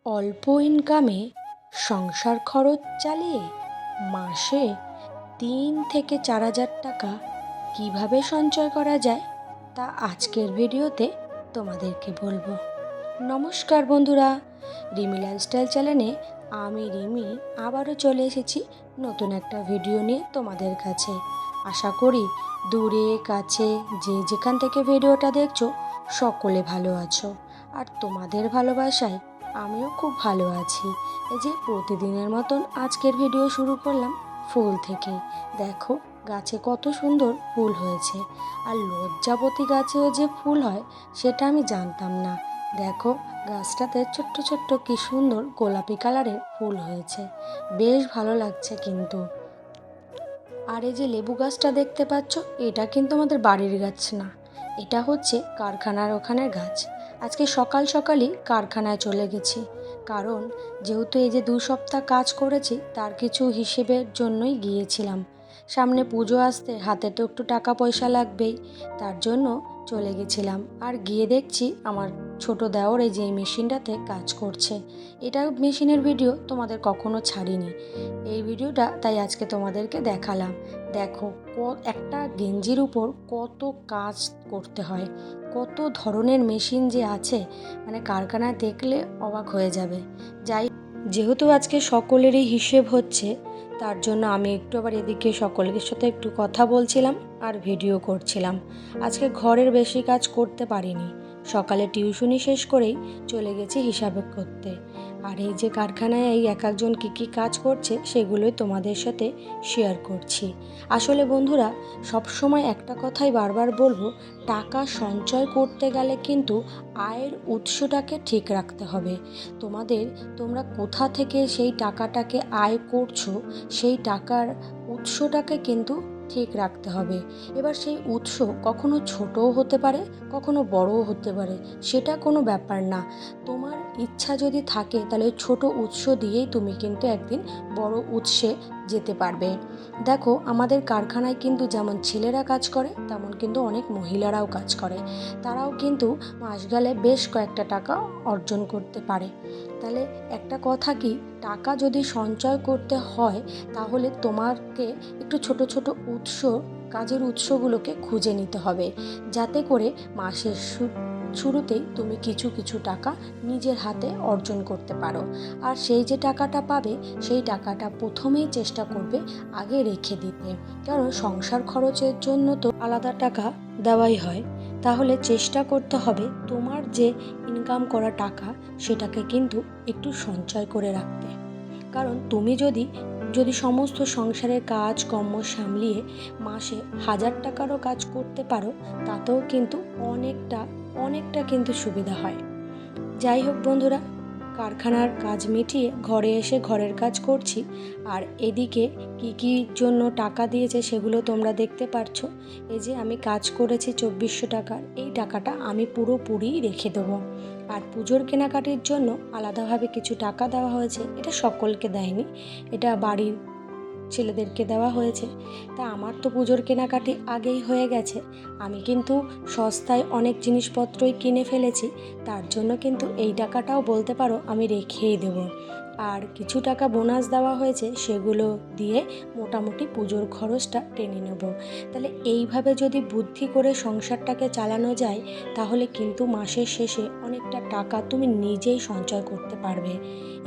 অল্প ইনকামে সংসার খরচ চালিয়ে মাসে ৩ থেকে ৪ হাজার টাকা কিভাবে সঞ্চয় করা যায় তা আজকের ভিডিওতে তোমাদেরকে বলবো। নমস্কার বন্ধুরা, রিমি লাইফস্টাইল চ্যানেলে আমি রিমি আবারও চলে এসেছি নতুন একটা ভিডিও নিয়ে তোমাদের কাছে। আশা করি দূরে কাছে যে যেখান থেকে ভিডিওটা দেখছো সকলে ভালো আছো, আর তোমাদের ভালোবাসায় আমিও খুব ভালো আছি। এই যে প্রতিদিনের মতন আজকের ভিডিও শুরু করলাম ফুল থেকে। দেখো গাছে কত সুন্দর ফুল হয়েছে, আর লজ্জাবতী গাছেও যে ফুল হয় সেটা আমি জানতাম না। দেখো গাছটাতে ছোট্ট ছোট্ট কি সুন্দর গোলাপি কালারের ফুল হয়েছে, বেশ ভালো লাগছে কিন্তু। আর এই যে লেবু গাছটা দেখতে পাচ্ছ, এটা কিন্তু আমাদের বাড়ির গাছ না, এটা হচ্ছে কারখানার ওখানের গাছ। আজকে সকাল সকালই কারখানায় চলে গেছি, কারণ যেহেতু এই যে 2 সপ্তাহ কাজ করেছি তার কিছু হিসেবের জন্যই গিয়েছিলাম। সামনে পুজো আসতে হাতে তো একটু টাকা পয়সা লাগবেই, তার জন্য চলে গেছিলাম। আর গিয়ে দেখছি আমার ছোট দেওর এই যে এই মেশিনটাতে কাজ করছে। এটা মেশিনের ভিডিও তোমাদের কখনো ছাড়িনি, এই ভিডিওটা তাই আজকে তোমাদেরকে দেখালাম। দেখো একটা গেঞ্জির উপর কত কাজ করতে হয়, কত ধরনের মেশিন যে আছে, মানে কারখানায় দেখলে অবাক হয়ে যাবে। যাই যেহেতু আজকে সকলেরই হিসেব হচ্ছে, তার জন্য আমি একটু আবার এদিকে সকলের সাথে একটু কথা বলছিলাম আর ভিডিও করছিলাম। আজকে ঘরের বেশি কাজ করতে পারিনি, সকালে টিউশনি শেষ করেই চলে গেছি হিসাব করতে। আর এই যে কারখানায় এই এক একজন কী কী কাজ করছে সেগুলোই তোমাদের সাথে শেয়ার করছি। আসলে বন্ধুরা, সবসময় একটা কথাই বারবার বলবো, টাকা সঞ্চয় করতে গেলে কিন্তু আয়ের উৎসটাকে ঠিক রাখতে হবে। তোমরা কোথা থেকে সেই টাকাটাকে আয় করছো, সেই টাকার উৎসটাকে কিন্তু ঠিক রাখতে হবে। এবার সেই উৎস কখনো ছোটও হতে পারে, কখনো বড়ও হতে পারে, সেটা কোনো ব্যাপার না। তোমার ইচ্ছা যদি থাকে তাহলে ছোট উৎস দিয়েই তুমি কিন্তু একদিন বড় উৎসে যেতে পারবে। দেখো আমাদের কারখানায় কিন্তু যেমন ছেলেরা কাজ করে তেমন কিন্তু অনেক মহিলারাও কাজ করে, তারাও কিন্তু মাস গেলে বেশ কয়েকটা টাকা অর্জন করতে পারে। তাহলে একটা কথা কি, টাকা যদি সঞ্চয় করতে হয় তাহলে তোমাকে একটু ছোট ছোট কাজের উৎসগুলোকে খুঁজে নিতে হবে, যাতে করে মাসের শুরুতেই তুমি কিছু কিছু টাকা নিজের হাতে অর্জন করতে পারো। আর সেই যে টাকাটা পাবে সেই টাকাটা প্রথমেই চেষ্টা করবে আগে রেখে দিতে, কারণ সংসার খরচের জন্য তো আলাদা টাকা দেওয়াই হয়। তাহলে চেষ্টা করতে হবে তোমার যে ইনকাম করা টাকা সেটাকে কিন্তু একটু সঞ্চয় করে রাখতে। কারণ তুমি যদি যদি সমস্ত সংসারের কাজকর্ম সামলিয়ে মাসে 1000 টাকারও কাজ করতে পারো, তাতেও কিন্তু অনেকটা অনেকটা কিন্তু সুবিধা হয়। যাই হোক বন্ধুরা, কারখানার কাজ মিটিয়ে ঘরে এসে ঘরের কাজ করছি, আর এদিকে কি কি জন্য টাকা দিয়েছে সেগুলো তোমরা দেখতে পারছো। এই যে আমি কাজ করেছি 2400 টাকার, এই টাকাটা আমি পুরোপুরি রেখে দেবো। আর পুজোর কেনাকাটির জন্য আলাদাভাবে কিছু টাকা দেওয়া হয়েছে, এটা সকলকে দেয়নি, এটা বাড়ির ছেলেদেরকে দেওয়া হয়েছে। তা আমার তো পুজোর কেনাকাটি আগেই হয়ে গেছে, আমি কিন্তু সস্তায় অনেক জিনিসপত্রই কিনে ফেলেছি, তার জন্য কিন্তু এই টাকাটাও বলতে পারো আমি রেখেই দেবো। আর কিছু টাকা বোনাস দেওয়া হয়েছে, সেগুলো দিয়ে মোটামুটি পুজোর খরচটা টেনে নেব। তাহলে এইভাবে যদি বুদ্ধি করে সংসারটাকে চালানো যায় তাহলে কিন্তু মাসের শেষে অনেকটা টাকা তুমি নিজেই সঞ্চয় করতে পারবে।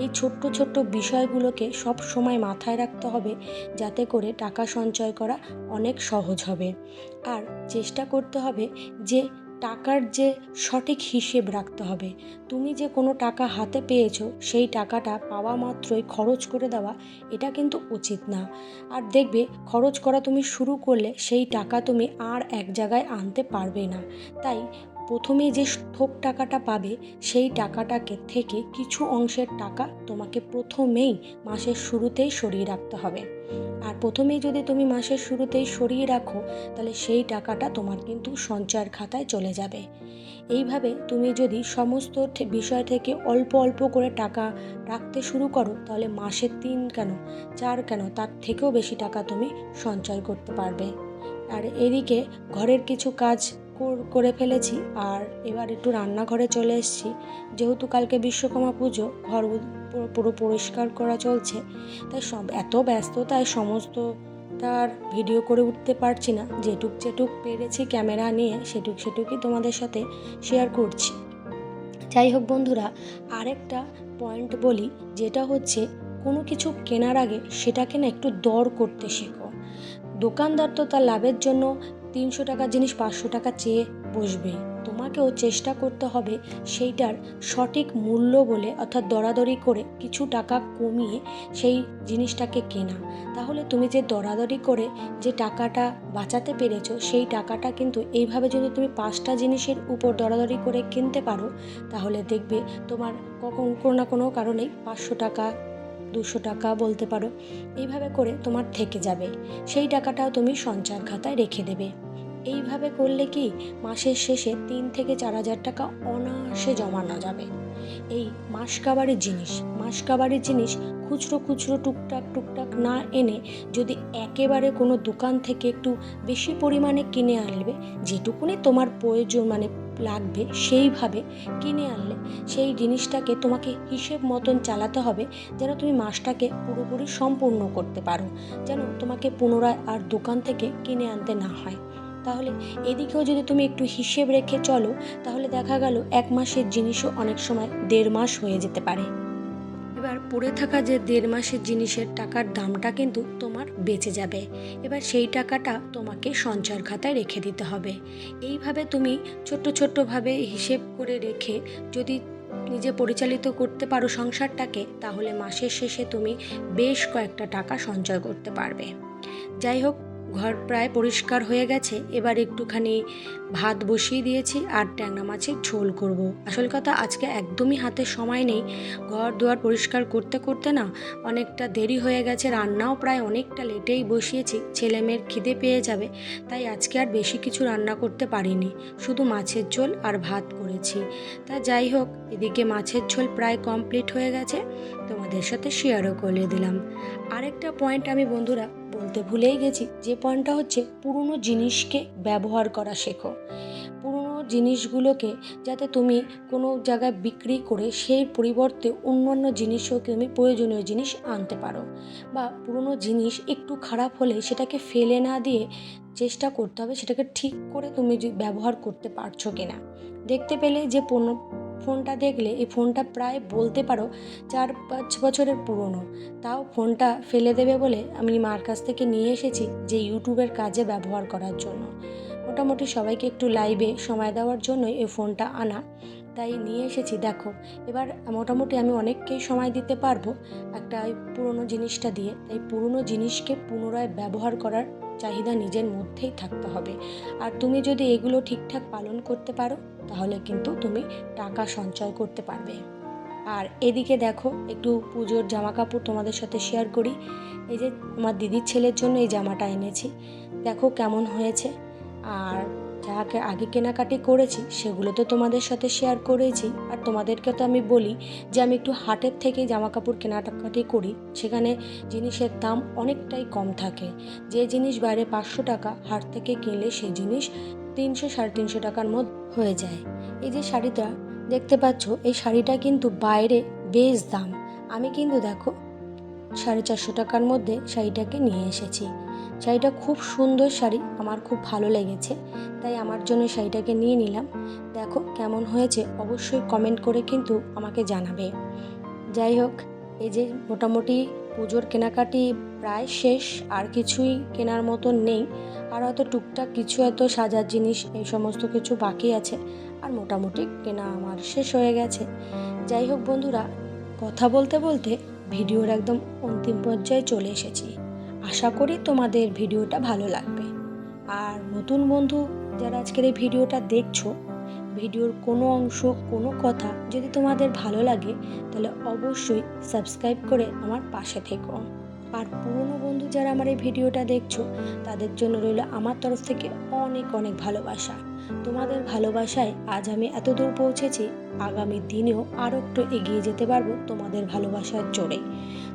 এই ছোট্ট ছোট্ট বিষয়গুলোকে সব সময় মাথায় রাখতে হবে, যাতে করে টাকা সঞ্চয় করা অনেক সহজ হবে। আর চেষ্টা করতে হবে যে টাকার যে সঠিক হিসেব রাখতে হবে। তুমি যে কোনো টাকা হাতে পেয়েছো সেই টাকাটা পাওয়া মাত্রই খরচ করে দেওয়া, এটা কিন্তু উচিত না। আর দেখবে খরচ করা তুমি শুরু করলে সেই টাকা তুমি আর এক জায়গায় আনতে পারবে না। তাই প্রথমে যে থোক টাকাটা পাবে সেই টাকাটাকে থেকে কিছু অংশের টাকা তোমাকে প্রথমেই মাসের শুরুতেই সরিয়ে রাখতে হবে। আর প্রথমেই যদি তুমি মাসের শুরুতেই সরিয়ে রাখো তাহলে সেই টাকাটা তোমার কিন্তু সঞ্চয়ের খাতায় চলে যাবে। এইভাবে তুমি যদি সমস্ত বিষয় থেকে অল্প অল্প করে টাকা রাখতে শুরু করো তাহলে মাসে 3 কেন 4 কেন তার থেকেও বেশি টাকা তুমি সঞ্চয় করতে পারবে। আর এদিকে ঘরের কিছু কাজ করে ফেলেছি। আর এবার একটু রান্নাঘরে চলে এসেছি, যেহেতু কালকে বিশ্বকর্মা পুজো, ঘর পুরো পরিষ্কার করা চলছে, তাই এত ব্যস্ততায় সমস্ত তার ভিডিও করে উঠতে পারছি না। যেটুক পেরেছি ক্যামেরা নিয়ে সেটুকই তোমাদের সাথে শেয়ার করছি। যাই হোক বন্ধুরা, আরেকটা পয়েন্ট বলি, যেটা হচ্ছে কোনো কিছু কেনার আগে সেটাকে না একটু দর করতে শেখো। দোকানদার তো তার লাভের জন্য 300 টাকার জিনিস 500 টাকা চেয়ে বসবে। তোমাকেও চেষ্টা করতে হবে সেইটার সঠিক মূল্য বলে, অর্থাৎ দরাদরি করে কিছু টাকা কমিয়ে সেই জিনিসটাকে কেনা। তাহলে তুমি যে দরাদরি করে যে টাকাটা বাঁচাতে পেরেছো, সেই টাকাটা কিন্তু এইভাবে যদি তুমি 5টা জিনিসের উপর দরাদরি করে কিনতে পারো, তাহলে দেখবে তোমার কোনো না কোনো কারণেই 500 টাকা 200 টাকা বলতে পারো, এইভাবে করে তোমার থেকে যাবে। সেই টাকাটাও তুমি সঞ্চয় খাতায় রেখে দেবে। এইভাবে করলে কি মাসের শেষে 3 থেকে 4,000 টাকা অনায়াসে জমানো যাবে। এই মাসকাবারির জিনিস খুচরো টুকটাক না এনে যদি একেবারে কোনো দোকান থেকে একটু বেশি পরিমাণে কিনে আনবে, যেটুকুনি তোমার প্রয়োজন লাগবে সেইভাবে কিনে আনলে সেই জিনিসটাকে তোমাকে হিসেব মতন চালাতে হবে, যেন তুমি মাসটাকে পুরোপুরি সম্পূর্ণ করতে পারো, যেন তোমাকে পুনরায় আর দোকান থেকে কিনে আনতে না হয়। তাহলে এদিকেও যদি তুমি একটু হিসেব রেখে চলো, তাহলে দেখা গেল 1 মাসের জিনিসও অনেক সময় 1.5 মাস হয়ে যেতে পারে। এবার পড়ে থাকা যে 1.5 মাসের জিনিসের টাকার দামটা কিন্তু তোমার বেঁচে যাবে। এবার সেই টাকাটা তোমাকে সঞ্চয়ের খাতায় রেখে দিতে হবে। এইভাবে তুমি ছোট্টভাবে হিসেব করে রেখে যদি নিজে পরিচালিত করতে পারো সংসারটাকে, তাহলে মাসের শেষে তুমি বেশ কয়েকটা টাকা সঞ্চয় করতে পারবে। যাই হোক, ঘর প্রায় পরিষ্কার হয়ে গেছে। এবার একটুখানি ভাত বসিয়ে দিয়েছি আর ট্যাংরা মাছের ঝোল করব। আসল কথা, আজকে একদমই হাতে সময় নেই। ঘর দুয়ার পরিষ্কার করতে না অনেকটা দেরি হয়ে গেছে। রান্নাও প্রায় অনেকটা লেটেই বসিয়েছি, ছেলে মেয়ের খিদে পেয়ে যাবে, তাই আজকে আর বেশি কিছু রান্না করতে পারিনি, শুধু মাছের ঝোল আর ভাত করেছি। তা যাই হোক, এদিকে মাছের ঝোল প্রায় কমপ্লিট হয়ে গেছে, তোমাদের সাথে শেয়ারও করে দিলাম। আরেকটা পয়েন্ট আমি বন্ধুরা বলতে ভুলেই গেছি, যে পয়েন্টটা হচ্ছে পুরনো জিনিসকে ব্যবহার করা শেখো। পুরনো জিনিসগুলোকে যাতে তুমি কোনো জায়গায় বিক্রি করে সেই পরিবর্তে অন্যান্য জিনিসও তুমি প্রয়োজনীয় জিনিস আনতে পারো, বা পুরনো জিনিস একটু খারাপ হলে সেটাকে ফেলে না দিয়ে চেষ্টা করতে হবে সেটাকে ঠিক করে তুমি ব্যবহার করতে পারছো কিনা। দেখতে পেলে যে ফোনটা দেখলে, এই ফোনটা প্রায় বলতে পারো 4-5 বছরের পুরনো, তাও ফোনটা ফেলে দেবে বলে আমি মার কাছ থেকে নিয়ে এসেছি, যে ইউটিউবের কাজে ব্যবহার করার জন্য। মোটামুটি সবাইকে একটু লাইভে সময় দেওয়ার জন্যই এই ফোনটা আনা, তাই নিয়ে এসেছি। দেখো, এবার মোটামুটি আমি অনেককেই সময় দিতে পারবো একটা পুরনো জিনিসটা দিয়ে। তাই পুরনো জিনিসকে পুনরায় ব্যবহার করার চাহিদা নিজের মধ্যেই থাকতে হবে। আর তুমি যদি এগুলো ঠিকঠাক পালন করতে পারো, তাহলে কিন্তু তুমি টাকা সঞ্চয় করতে পারবে। আর এদিকে দেখো, একটু পুজোর জামা কাপড় তোমাদের সাথে শেয়ার করি। এই যে আমার দিদির ছেলের জন্য এই জামাটা এনেছি, দেখো কেমন হয়েছে। আর যাকে আগে কেনাকাটি করেছি সেগুলো তো তোমাদের সাথে শেয়ার করেছি। আর তোমাদেরকে তো আমি বলি যে আমি একটু হাটের থেকে জামা কাপড় কেনাকাটি করি, সেখানে জিনিসের দাম অনেকটাই কম থাকে। যে জিনিস বাইরে 500 টাকা, হাট থেকে কিনলে সেই জিনিস 300-350 টাকার মধ্যে হয়ে যায়। এই যে শাড়িটা দেখতে পাচ্ছ, এই শাড়িটা কিন্তু বাইরে বেশ দাম, আমি কিন্তু দেখো 450 টাকার মধ্যে শাড়িটাকে নিয়ে এসেছি। শাড়িটা খুব সুন্দর শাড়ি, আমার খুব ভালো লেগেছে, তাই আমার জন্য শাড়িটাকে নিয়ে নিলাম। দেখো কেমন হয়েছে অবশ্যই কমেন্ট করে কিন্তু আমাকে জানাবে। যাই হোক, এই যে মোটামুটি পুজোর কেনাকাটি প্রায় শেষ, আর কিছুই কেনার মতন নেই। আর হয়তো টুকটাক কিছু হয়তো সাজার জিনিস এই সমস্ত কিছু বাকি আছে, আর মোটামুটি কেনা আমার শেষ হয়ে গেছে। যাই হোক বন্ধুরা, কথা বলতে বলতে ভিডিওর একদম অন্তিম পর্যায়ে চলে এসেছি। আশা করি তোমাদের ভিডিওটা ভালো লাগবে। আর নতুন বন্ধু যারা আজকের এই ভিডিওটা দেখছো, ভিডিওর কোনো অংশ কোনো কথা যদি তোমাদের ভালো লাগে, তাহলে অবশ্যই সাবস্ক্রাইব করে আমার পাশে থেকো। আর পুরনো বন্ধু যারা আমার এই ভিডিওটা দেখছো, তাদের জন্য রইল আমার তরফ থেকে অনেক অনেক ভালোবাসা। তোমাদের ভালোবাসায় আজ আমি এত দূর পৌঁছেছি, আগামী দিনেও আরও একটু এগিয়ে যেতে পারবো তোমাদের ভালোবাসার জোরে।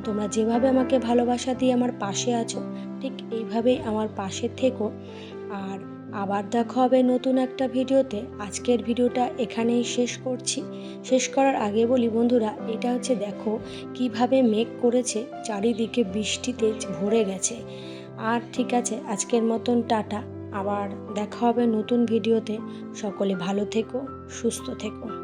তোমরা যেভাবে আমাকে ভালোবাসা দিয়ে আমার পাশে আছো, ঠিক এইভাবেই আমার পাশে থেকো। আর আবার দেখা হবে নতুন একটা ভিডিওতে। আজকের ভিডিওটা এখানেই শেষ করছি। শেষ করার আগে বলি বন্ধুরা, এটা হচ্ছে দেখো কিভাবে মেঘ করেছে, চারিদিকে বৃষ্টিতে ভরে গেছে। আর ঠিক আছে, আজকের মতন টাটা। আবার দেখা হবে নতুন ভিডিওতে। সকলে ভালো থেকো, সুস্থ থেকো।